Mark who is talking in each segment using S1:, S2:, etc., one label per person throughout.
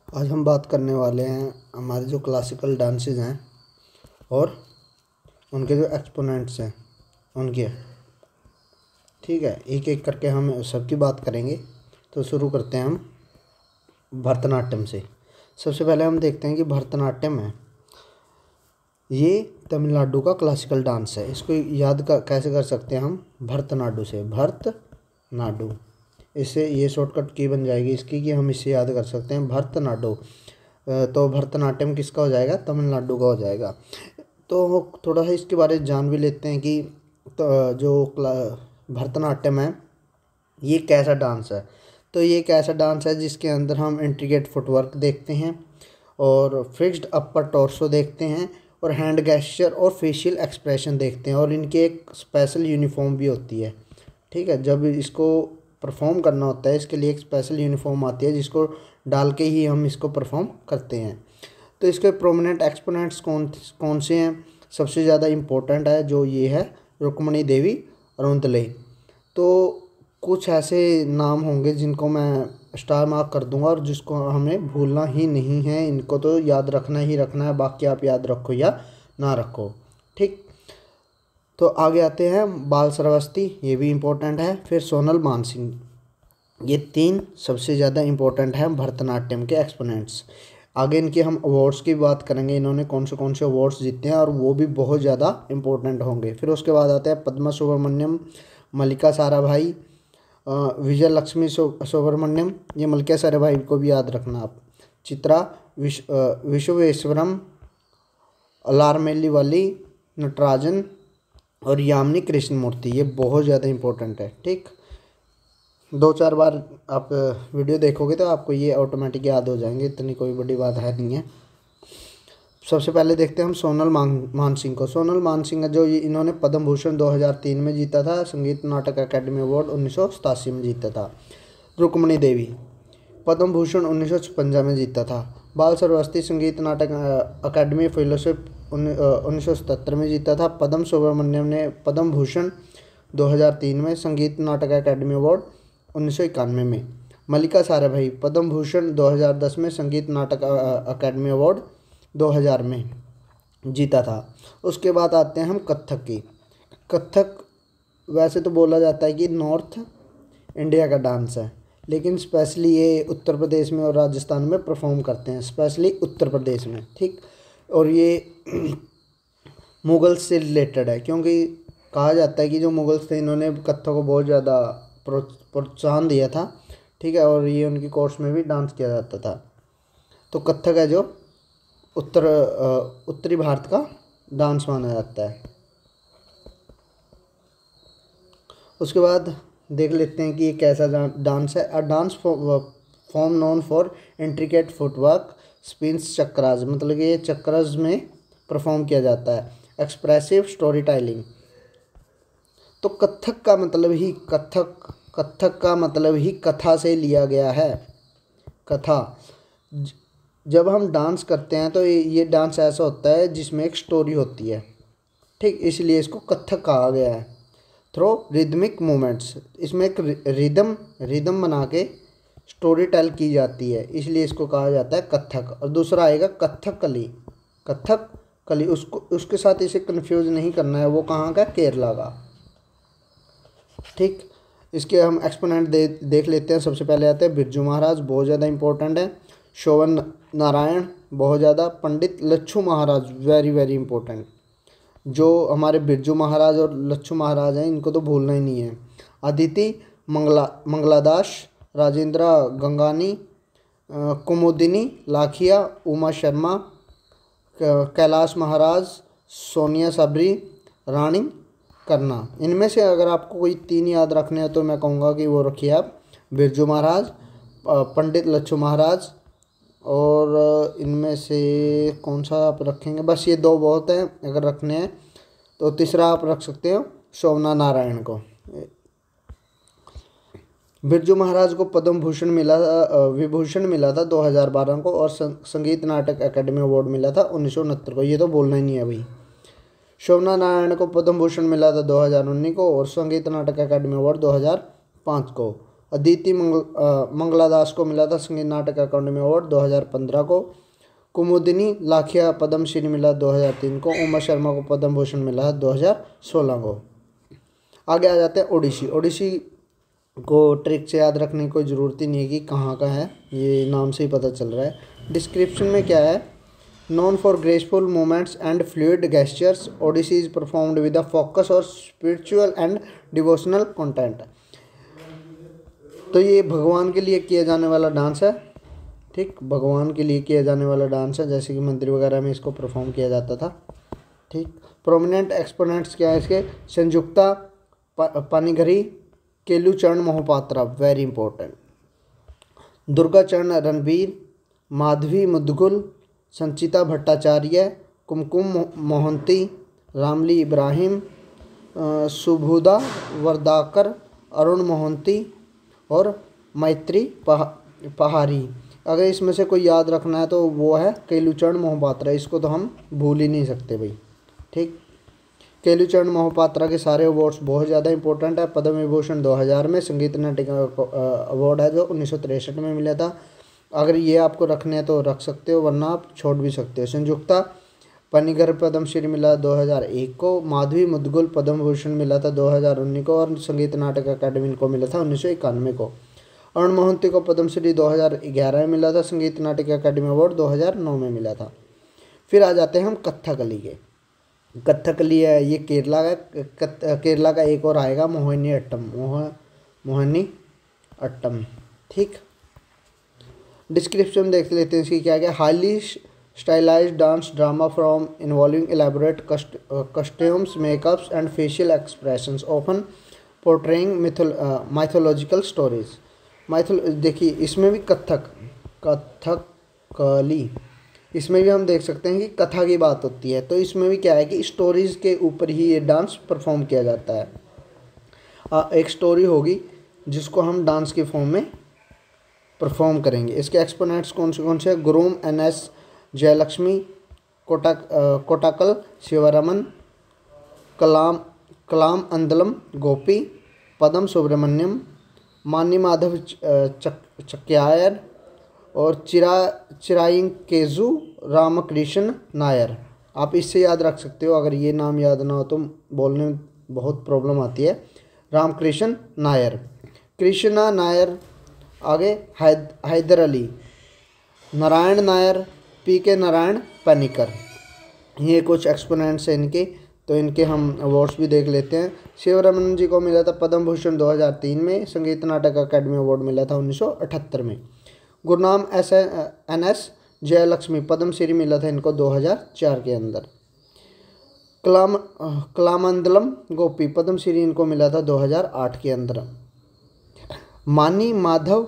S1: आज हम बात करने वाले हैं हमारे जो क्लासिकल डांसेस हैं और उनके जो एक्सपोनेंट्स हैं उनके। ठीक है, एक एक करके हम सबकी बात करेंगे। तो शुरू करते हैं हम भरतनाट्यम से। सबसे पहले हम देखते हैं कि भरतनाट्यम है, ये तमिलनाडु का क्लासिकल डांस है। इसको कैसे कर सकते हैं हम? भरतनाडु से, भरतनाडु, इससे ये शॉर्टकट की बन जाएगी इसकी कि हम इससे याद कर सकते हैं भरतनाडु। तो भरतनाट्यम किसका हो जाएगा? तमिलनाडु का हो जाएगा। तो थोड़ा सा इसके बारे में जान भी लेते हैं कि जो भरतनाट्यम है ये कैसा डांस है। तो ये एक ऐसा डांस है जिसके अंदर हम इंट्रिकेट फुटवर्क देखते हैं और फिक्स्ड अपर टॉर्सो देखते हैं और हैंड गेस्चर और फेशियल एक्सप्रेशन देखते हैं, और इनकी एक स्पेशल यूनिफॉर्म भी होती है। ठीक है, जब इसको परफॉर्म करना होता है इसके लिए एक स्पेशल यूनिफॉर्म आती है जिसको डाल के ही हम इसको परफॉर्म करते हैं। तो इसके प्रोमिनेंट एक्सपोनेंट्स कौन कौन से हैं? सबसे ज़्यादा इम्पोर्टेंट है जो ये है रुक्मिणी देवी अरुणतले। तो कुछ ऐसे नाम होंगे जिनको मैं स्टार मार्क कर दूंगा और जिसको हमें भूलना ही नहीं है, इनको तो याद रखना ही रखना है, बाकी आप याद रखो या ना रखो। ठीक, तो आगे आते हैं बाल श्रावस्ती, ये भी इम्पोर्टेंट है। फिर सोनल मानसिंह, ये तीन सबसे ज़्यादा इम्पोर्टेंट हैं भरतनाट्यम के एक्सपोनेंट्स। आगे इनके हम अवार्ड्स की बात करेंगे, इन्होंने कौन से अवार्ड्स जीते हैं और वो भी बहुत ज़्यादा इम्पोर्टेंट होंगे। फिर उसके बाद आते हैं पद्मा सुब्रमण्यम, मल्लिका साराभाई, विजय लक्ष्मी सुब्रमण्यम, ये मल्लिका साराभाई को भी याद रखना आप। चित्रा विश्वेश्वरम, अलारमेली वाली, नटराजन और यामिनी कृष्णमूर्ति, ये बहुत ज़्यादा इम्पोर्टेंट है। ठीक, 2-4 बार आप वीडियो देखोगे तो आपको ये ऑटोमेटिक याद हो जाएंगे, इतनी कोई बड़ी बात है नहीं है। सबसे पहले देखते हैं हम सोनल मानसिंह को। सोनल मानसिंह जो इन्होंने पद्म भूषण 2003 में जीता था, संगीत नाटक अकेडमी अवार्ड 1987 में जीता था। रुक्मिणी देवी पद्म भूषण 1956 में जीता था। बाल श्रावस्ती संगीत नाटक अकेडमी फेलोशिप 1977 में जीता था। पद्म सुब्रमण्यम ने पद्म भूषण 2003 में, संगीत नाटक अकेडमी अवार्ड 1991 में। मल्लिका साराभाई पद्म भूषण 2010 में, संगीत नाटक अकेडमी अवार्ड 2000 में जीता था। उसके बाद आते हैं हम कथक की। कथक वैसे तो बोला जाता है कि नॉर्थ इंडिया का डांस है, लेकिन स्पेशली ये उत्तर प्रदेश में और राजस्थान में परफॉर्म करते हैं, स्पेशली उत्तर प्रदेश में। ठीक, और ये मुगल्स से रिलेटेड है क्योंकि कहा जाता है कि जो मुगल्स थे इन्होंने कथक को बहुत ज़्यादा प्रोत्साहन दिया था। ठीक है, और ये उनकी कोर्स में भी डांस किया जाता था। तो कथक है जो उत्तरी भारत का डांस माना जाता है। उसके बाद देख लेते हैं कि ये कैसा डांस है। A dance form known for intricate footwork, spins, chakras, मतलब कि ये चक्रास में परफॉर्म किया जाता है। एक्सप्रेसिव स्टोरी टेलिंग, तो कथक का मतलब ही कथक का मतलब ही कथा से लिया गया है। कथा, जब हम डांस करते हैं तो ये डांस ऐसा होता है जिसमें एक स्टोरी होती है। ठीक, इसलिए इसको कथक कहा गया है। थ्रो रिदमिक मूवमेंट्स, इसमें एक रिदम बना के स्टोरी टेल की जाती है, इसलिए इसको कहा जाता है कथक। और दूसरा आएगा कथकली, उसके साथ इसे कंफ्यूज नहीं करना है, वो कहाँ का? केरला का। ठीक, इसके हम एक्सपोनेंट देख लेते हैं। सबसे पहले आते हैं बिरजू महाराज, बहुत ज़्यादा इंपॉर्टेंट है। शोवन नारायण, बहुत ज़्यादा। पंडित लच्छू महाराज, वेरी वेरी इंपॉर्टेंट। जो हमारे बिरजू महाराज और लच्छू महाराज हैं इनको तो भूलना ही नहीं है। अदिति मंगलादास, राजेंद्र गंगानी, कुमुदिनी लाखिया, उमा शर्मा, कैलाश महाराज, सोनिया सबरी, रानी करना। इनमें से अगर आपको कोई 3 याद रखने हैं तो मैं कहूँगा कि वो रखिए आप, बिरजू महाराज, पंडित लच्छू महाराज, और इनमें से कौन सा आप रखेंगे? बस ये 2 बहुत हैं अगर रखने हैं। तो तीसरा आप रख सकते हो शोभना नारायण को। बिरजू महाराज को पद्म भूषण विभूषण मिला था 2012 को, और संगीत नाटक अकेडमी अवार्ड मिला था 1969 को, ये तो बोलना ही नहीं है भाई। शोभना नारायण को पद्म भूषण मिला था 2019 को और संगीत नाटक अकेडमी अवार्ड 2005 को। अदिति मंगलादास को मिला था संगीत नाटक अकादमी अवार्ड 2015 को। कुमुदिनी लाखिया पद्मश्री मिला 2003 को। उमा शर्मा को पद्म भूषण मिला है 2016 को। आगे आ जाते हैं ओडिसी। ओडिसी को ट्रिक से याद रखने की कोई ज़रूरत ही नहीं है कि कहाँ का है, ये नाम से ही पता चल रहा है। डिस्क्रिप्शन में क्या है, known for graceful movements and fluid gestures, Odissi is performed with a focus और स्पिरिचुअल एंड डिवोशनल कंटेंट। तो ये भगवान के लिए किया जाने वाला डांस है, ठीक, भगवान के लिए किया जाने वाला डांस है, जैसे कि मंदिर वगैरह में इसको परफॉर्म किया जाता था, ठीक। प्रोमिनेंट एक्सपोनेंट्स क्या है इसके, संयुक्ता पानीघरी, केलुचरण मोहपात्रा, वेरी इंपॉर्टेंट, दुर्गाचरण रणबीर, माधवी मुदगुल, संचिता भट्टाचार्य, कुमकुम मोहंती, रामली इब्राहिम, सुबुदा वर्दाकर, अरुण मोहंती और मैत्री पहारी। अगर इसमें से कोई याद रखना है तो वो है केलुचरण मोहपात्रा, इसको तो हम भूल ही नहीं सकते भाई, ठीक। केलुचरण मोहपात्रा के सारे अवार्ड्स बहुत ज़्यादा इंपॉर्टेंट है। पद्म विभूषण 2000 में, संगीत नाटक अवार्ड है जो 1963 में मिला था। अगर ये आपको रखने हैं तो रख सकते हो, वरना आप छोड़ भी सकते हो। संयुक्ता पानीघर पद्मश्री मिला 2001 को। माधवी मुदगुल पद्म भूषण मिला था 2019 को और संगीत नाटक अकादमी को मिला था 1991 को। अरुण मोहंती को पद्मश्री 2011 में मिला था, संगीत नाटक अकादमी अवार्ड 2009 में मिला था। फिर आ जाते हैं हम कथकली के। कथकली है ये केरला का, केरला का एक और आएगा मोहिनी अट्टम, मोहिनी अट्टम, ठीक। डिस्क्रिप्शन देख लेते हैं इसकी क्या क्या। Highly stylised dance drama from involving elaborate costumes, makeups and facial expressions, often portraying mythological stories. देखिए इसमें भी कथकली, इसमें भी हम देख सकते हैं कि कथा की बात होती है, तो इसमें भी क्या है कि स्टोरीज़ के ऊपर ही ये डांस परफॉर्म किया जाता है। एक स्टोरी होगी जिसको हम डांस के फॉर्म में परफॉर्म करेंगे। इसके एक्सपोनेंट्स कौन से गुरुम NS जयलक्ष्मी, कोटाकल शिवरमन, कलाम अंदलम गोपी, पदम सुब्रमण्यम, मानी माधव चक्यायर और चिराइंकेजु रामकृष्ण नायर। आप इससे याद रख सकते हो, अगर ये नाम याद ना हो तो बोलने में बहुत प्रॉब्लम आती है। रामकृष्ण नायर, कृष्णा नायर, आगे हैदर अली, नारायण नायर, PK नारायण पनिकर। ये कुछ एक्सपोनेंट्स हैं इनके, तो इनके हम अवार्ड्स भी देख लेते हैं। शिवरमन जी को मिला था पद्म भूषण 2003 में, संगीत नाटक अकादमी अवार्ड मिला था 1978 में। गुरनाम NS जयलक्ष्मी पद्मश्री मिला था इनको 2004 के अंदर। कलामंदलम गोपी पद्मश्री इनको मिला था 2008 के अंदर। मानी माधव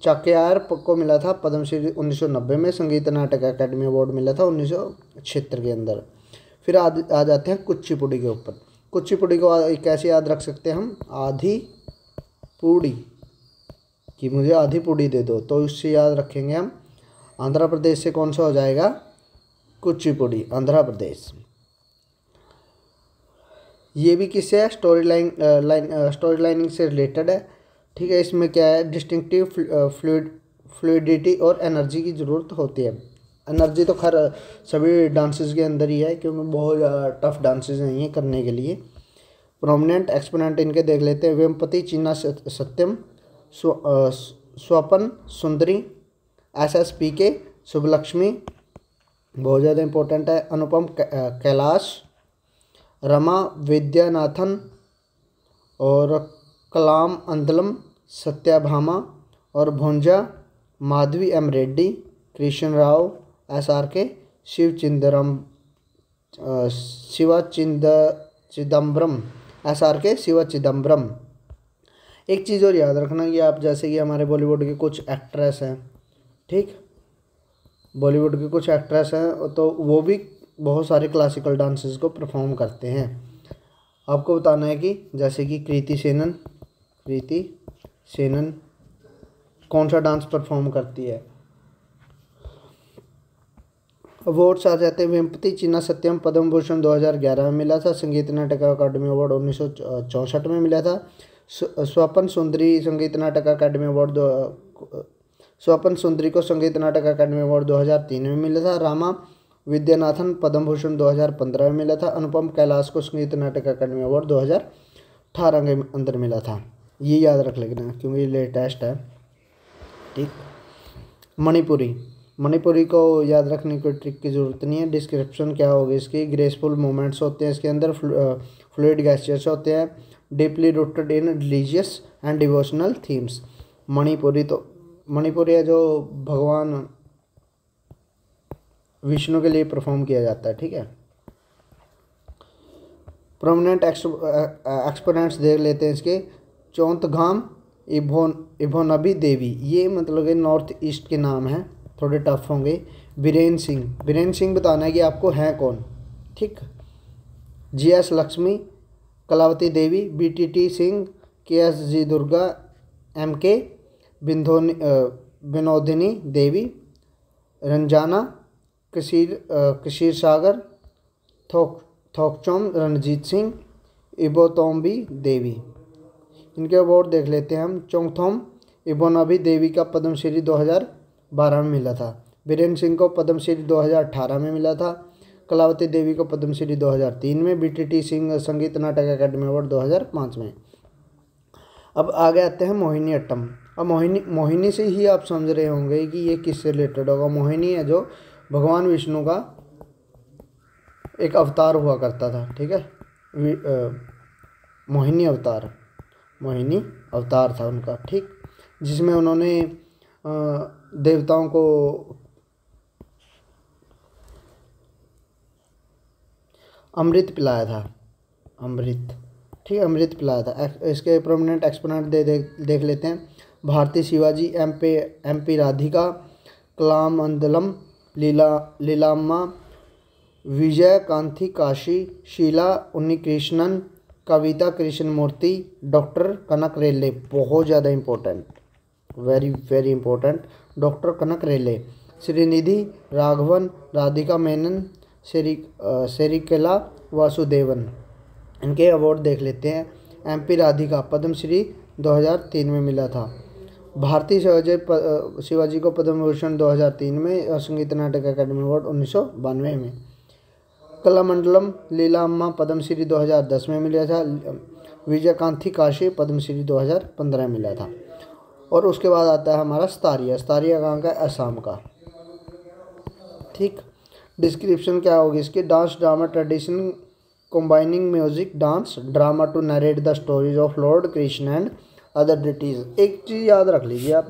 S1: चाक्यार को मिला था पद्मश्री 1990 में, संगीत नाटक अकादमी अवार्ड मिला था 1976 के अंदर। फिर आ जाते हैं कुचिपुड़ी के ऊपर। कुचिपुड़ी को कैसे याद रख सकते हैं हम, आधी पूड़ी कि मुझे आधी पूड़ी दे दो, तो इससे याद रखेंगे हम। आंध्र प्रदेश से कौन सा हो जाएगा, कुचिपुड़ी, आंध्र प्रदेश। ये भी किससे है, स्टोरी लाइनिंग से रिलेटेड है, ठीक है। इसमें क्या है, डिस्टिंक्टिव फ्लूइडिटी और एनर्जी की ज़रूरत होती है। एनर्जी तो खैर सभी डांसेस के अंदर ही है, क्योंकि बहुत टफ डांसेस हैं ये करने के लिए। प्रोमिनेंट एक्सपोनेंट इनके देख लेते हैं। वेमपति चीना सत्यम, स्वपन सुंदरी, SSPK शुभलक्ष्मी, बहुत ज़्यादा इंपॉर्टेंट है। अनुपम कैलाश, रमा विद्यानाथन और कलाम अंदलम सत्याभामा और भोंजा, Madhavi M Reddy, Krishna Rao, SRK Chidambaram, SRK Shiva Chidambaram. एक चीज़ और याद रखना कि आप जैसे कि हमारे बॉलीवुड के कुछ एक्ट्रेस हैं, ठीक, बॉलीवुड के कुछ एक्ट्रेस हैं, तो वो भी बहुत सारे क्लासिकल डांसेस को परफॉर्म करते हैं। आपको बताना है कि जैसे कि कृति सेनन कौन सा डांस परफॉर्म करती है। अवार्ड्स आ जाते हैं। वेमपति चीना सत्यम पद्म भूषण 2011 में मिला था, संगीत नाटक अकादमी अवार्ड 1964 में मिला था। स्वपन सुंदरी संगीत नाटक अकादमी अवार्ड स्वपन सुंदरी को संगीत नाटक अकादमी अवार्ड 2003 में मिला था। रामा विद्यानाथन पद्म भूषण 2015 में मिला था। अनुपम कैलाश को संगीत नाटक अकादमी अवार्ड 2018 के अंदर मिला था। ये याद रख लेना क्योंकि ये लेटेस्ट है। ठीक। मणिपुरी को याद रखने की ट्रिक की ज़रूरत नहीं है। डिस्क्रिप्शन क्या होगी इसकी, ग्रेसफुल मूवमेंट्स होते हैं इसके अंदर, फ्लूइड गेस्चर्स होते हैं, deeply rooted in religious and devotional themes. Manipuri है जो भगवान विष्णु के लिए परफॉर्म किया जाता है। ठीक है। प्रोमिनेंट एक्सपोनेंट्स देख लेते हैं इसके। चौंतगाम इभोनबी देवी, ये मतलब कि नॉर्थ ईस्ट के नाम हैं, थोड़े टफ होंगे। बीरेन सिंह बताना है कि आपको हैं कौन। ठीक। GS लक्ष्मी, कलावती देवी, BTT Singh, KSG Durga, MK Vinodini देवी, रंजाना कशीर सागर, थोकचोम रणजीत सिंह, इबोतोम्बी देवी। इनके अवार्ड देख लेते हैं हम। चोंगथोम इबोनबी देवी का पद्मश्री 2012 में मिला था। बीरेन सिंह को पद्मश्री 2018 में मिला था। कलावती देवी को पद्मश्री 2003 में। BTT सिंह संगीत नाटक अकादमी अवार्ड 2005 में। अब आगे आते हैं मोहिनी अट्टम। अब मोहिनी से ही आप समझ रहे होंगे कि ये किससे रिलेटेड होगा। मोहिनी है जो भगवान विष्णु का एक अवतार हुआ करता था। ठीक है। मोहिनी अवतार था उनका। ठीक। जिसमें उन्होंने देवताओं को अमृत पिलाया था। अमृत पिलाया था। इसके प्रोमिनेंट एक्सपोनेंट देख लेते हैं। भारती शिवाजी, MP राधिका, कलामंडलम लीलाम्मा, विजय कांति काशी, शीला उन्नीकृष्णन, कविता कृष्णमूर्ति, डॉक्टर कनक रेल्ले, बहुत ज़्यादा important, very very important, doctor Kanak Rele, Srinidhi Raghavan, Radhika Menon, Serikala Vasudevan. इनके अवार्ड देख लेते हैं। MP राधिका पद्मश्री 2003 में मिला था। भारती शिवाजी को पद्म भूषण 2003 में और संगीत नाटक अकादमी अवार्ड 1992 में। कलामंडलम लीलाम्मा पद्मश्री 2010 में मिला था। विजय कांति काशी पद्मश्री 2015 में मिला था। और उसके बाद आता है हमारा स्तारिया कहाँ का, असम का। ठीक। डिस्क्रिप्शन क्या होगी इसकी। Dance drama tradition combining music dance drama to narrate the stories of lord Krishna and other deities. एक चीज़ याद रख लीजिए आप,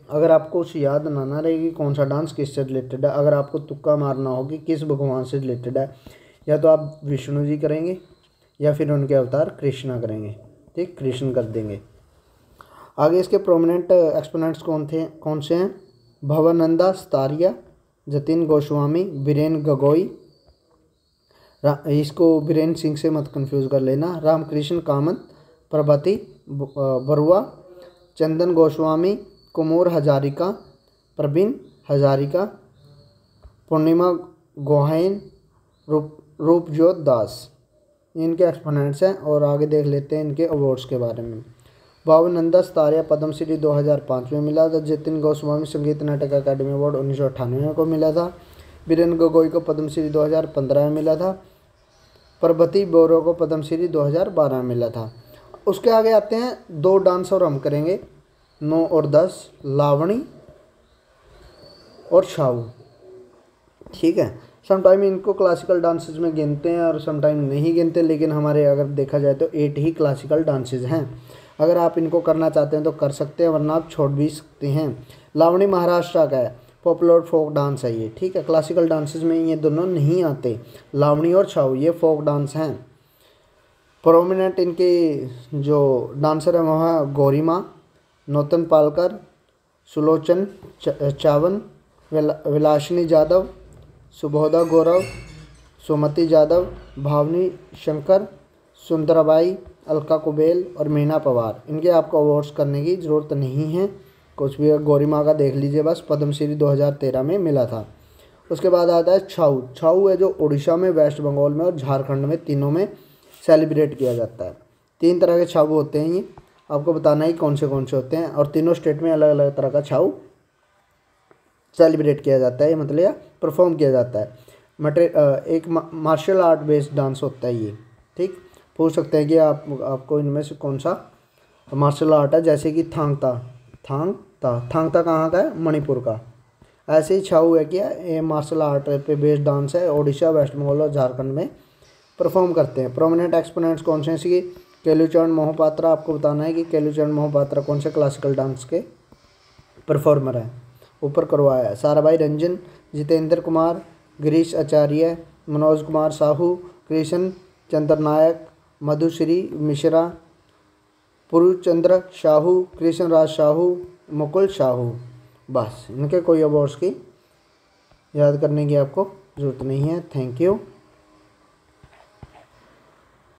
S1: अगर आपको उसे याद ना रहेगी कौन सा डांस किससे रिलेटेड है, अगर आपको तुक्का मारना हो कि किस भगवान से रिलेटेड है, या तो आप विष्णु जी करेंगे या फिर उनके अवतार कृष्णा करेंगे। ठीक। कृष्ण कर देंगे। आगे इसके प्रोमिनेंट एक्सपोनेंट्स कौन से हैं। भवानंदा स्तारिया, जतिन गोस्वामी, बीरेन गगोई, इसको बीरेन सिंह से मत कंफ्यूज कर लेना, रामकृष्ण कामत, प्रभाती बरुआ, चंदन गोस्वामी, कुमार हजारिका, प्रवीण हजारिका, पूर्णिमा गोहाइन, रूपजोत दास। इनके एक्सपोनेंट्स हैं। और आगे देख लेते हैं इनके अवार्ड्स के बारे में। भावनंदा स्तारिया पद्मश्री 2005 में मिला था। जतिन गोस्वामी संगीत नाटक अकादमी अवार्ड 1998 को मिला था। बीरेन गगोई को पद्मश्री 2015 में मिला था। प्रभाती बोरो को पद्मश्री 2012 में मिला था। उसके आगे आते हैं 2 डांस और हम करेंगे 9 और 10, लावणी और छाऊ। ठीक है। समटाइम इनको क्लासिकल डांसेस में गिनते हैं और समटाइम नहीं गिनते, लेकिन हमारे अगर देखा जाए तो 8 ही क्लासिकल डांसेस हैं। अगर आप इनको करना चाहते हैं तो कर सकते हैं, वरना आप छोड़ भी सकते हैं। लावणी महाराष्ट्र का है, पॉपुलर फोक डांस है ये। ठीक है। क्लासिकल डांसेस में ये दोनों नहीं आते, लावणी और छाऊ, ये फोक डांस हैं। प्रोमिनेंट इनके जो डांसर हैं वह है गौरीमा, नूतन पालकर, सुलोचन चावन, विलासिनी जादव, सुबोधा गौरव, सुमति जादव, भावनी शंकर, सुंदराबाई, अलका कुबेल और मीना पवार। इनके आपको अवार्ड्स करने की ज़रूरत नहीं है, कुछ भी। गौरीमा का देख लीजिए बस, पद्मश्री 2013 में मिला था। उसके बाद आता है छाऊ है जो उड़ीसा में, वेस्ट बंगाल में और झारखंड में, तीनों में सेलिब्रेट किया जाता है। 3 तरह के छाऊ होते हैं, ये आपको बताना है कौन से होते हैं। और तीनों स्टेट में अलग अलग तरह का छाऊ सेलिब्रेट किया जाता है, मतलब या परफॉर्म किया जाता है। एक मार्शल आर्ट बेस्ड डांस होता है ये, ठीक। पूछ सकते हैं कि आपको इनमें से कौन सा मार्शल आर्ट है, जैसे कि थांगता कहाँ का है, मणिपुर का। ऐसे ही छाऊ है क्या, ये मार्शल आर्ट पे बेस्ड डांस है, ओडिशा, वेस्ट बंगाल और झारखंड में परफॉर्म करते हैं। प्रोमिनेंट एक्सपोनेंट्स कौन से हैं इसके, केलुचरण मोहपात्रा। आपको बताना है कि केलुचरण मोहपात्रा कौन से क्लासिकल डांस के परफॉर्मर हैं, ऊपर करवाया है। साराभाई रंजन, जितेंद्र कुमार, गिरीश आचार्य, मनोज कुमार साहू, कृष्ण चंद्र नायक, मधुश्री मिश्रा, पुरुचंद्र साहू, कृष्ण राज साहू, मुकुल साहू। बस इनके कोई अवार्ड्स की याद करने की आपको ज़रूरत नहीं है। Thank you.